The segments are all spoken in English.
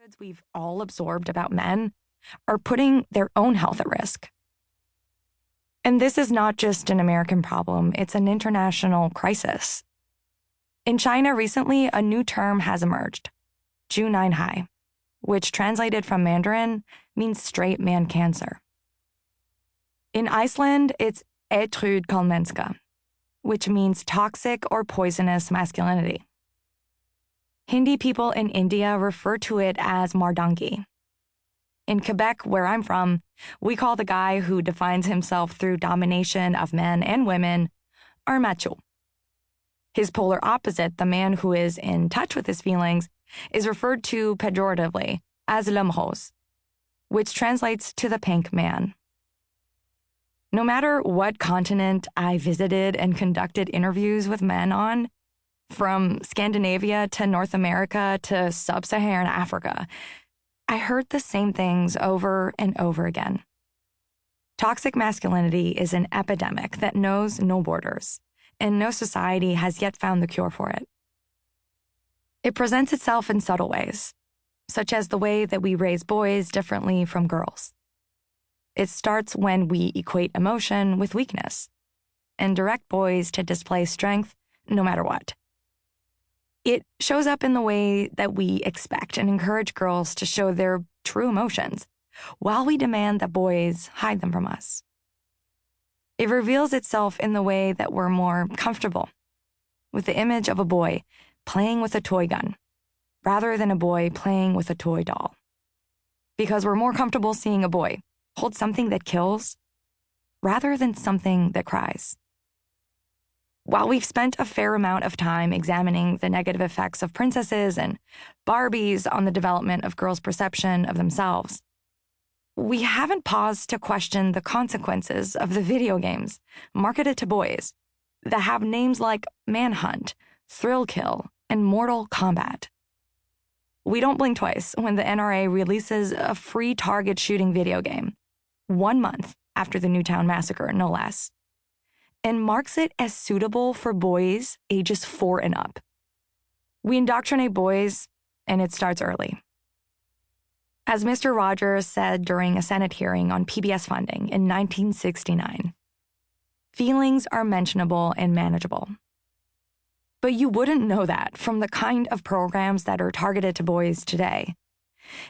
stereotypes we've all absorbed about men are putting their own health at risk. And this is not just an American problem, it's an international crisis. In China recently, a new term has emerged, 猪男孩, which translated from Mandarin means straight man cancer. In Iceland, it's ætrudkallmenska, which means toxic or poisonous masculinity. Hindi people in India refer to it as mardangi. In Quebec, where I'm from, we call the guy who defines himself through domination of men and women un macho. His polar opposite, the man who is in touch with his feelings, is referred to pejoratively as l'homme rose, which translates to the pink man. No matter what continent I visited and conducted interviews with men on, from Scandinavia to North America to sub-Saharan Africa, I heard the same things over and over again. Toxic masculinity is an epidemic that knows no borders, and no society has yet found the cure for it. It presents itself in subtle ways, such as the way that we raise boys differently from girls. It starts when we equate emotion with weakness and direct boys to display strength no matter what. It shows up in the way that we expect and encourage girls to show their true emotions, while we demand that boys hide them from us. It reveals itself in the way that we're more comfortable with the image of a boy playing with a toy gun, rather than a boy playing with a toy doll. Because we're more comfortable seeing a boy hold something that kills, rather than something that cries. While we've spent a fair amount of time examining the negative effects of princesses and Barbies on the development of girls' perception of themselves, we haven't paused to question the consequences of the video games marketed to boys that have names like Manhunt, Thrill Kill, and Mortal Kombat. We don't blink twice when the NRA releases a free target shooting video game, 1 month after the Newtown Massacre, no less, and marks it as suitable for boys ages 4 and up. We indoctrinate boys, and it starts early. As Mr. Rogers said during a Senate hearing on PBS funding in 1969, feelings are mentionable and manageable. But you wouldn't know that from the kind of programs that are targeted to boys today.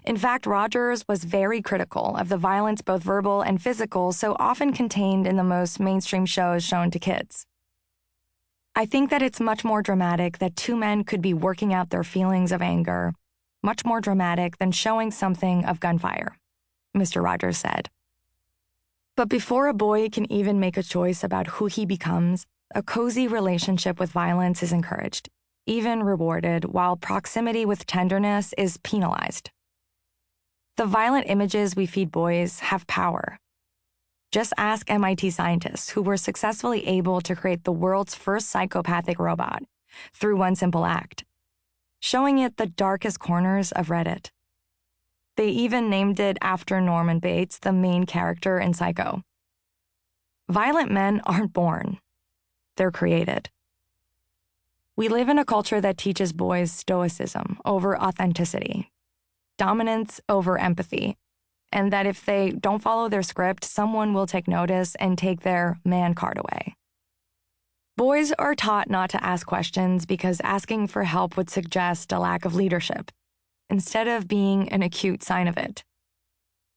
In fact, Rogers was very critical of the violence, both verbal and physical, so often contained in the most mainstream shows shown to kids. I think that it's much more dramatic that 2 men could be working out their feelings of anger, much more dramatic than showing something of gunfire, Mr. Rogers said. But before a boy can even make a choice about who he becomes, a cozy relationship with violence is encouraged, even rewarded, while proximity with tenderness is penalized. The violent images we feed boys have power. Just ask MIT scientists who were successfully able to create the world's first psychopathic robot through one simple act, showing it the darkest corners of Reddit. They even named it after Norman Bates, the main character in Psycho. Violent men aren't born. They're created. We live in a culture that teaches boys stoicism over authenticity, dominance over empathy, and that if they don't follow their script, someone will take notice and take their man card away. Boys are taught not to ask questions because asking for help would suggest a lack of leadership, instead of being an acute sign of it.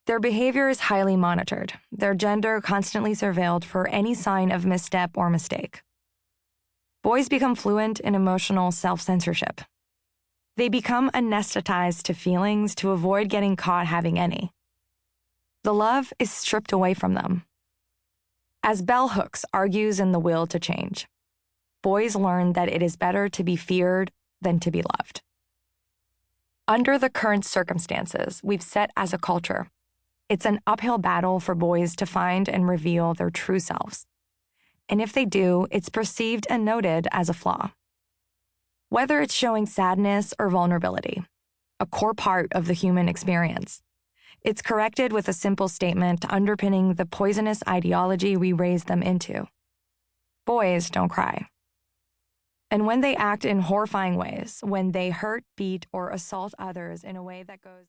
Their behavior is highly monitored, their gender constantly surveilled for any sign of misstep or mistake. Boys become fluent in emotional self-censorship. They become anesthetized to feelings to avoid getting caught having any. The love is stripped away from them. As Bell Hooks argues in The Will to Change, boys learn that it is better to be feared than to be loved. Under the current circumstances we've set as a culture, it's an uphill battle for boys to find and reveal their true selves. And if they do, it's perceived and noted as a flaw. Whether it's showing sadness or vulnerability, a core part of the human experience, it's corrected with a simple statement underpinning the poisonous ideology we raised them into. Boys don't cry. And when they act in horrifying ways, when they hurt, beat, or assault others in a way that goes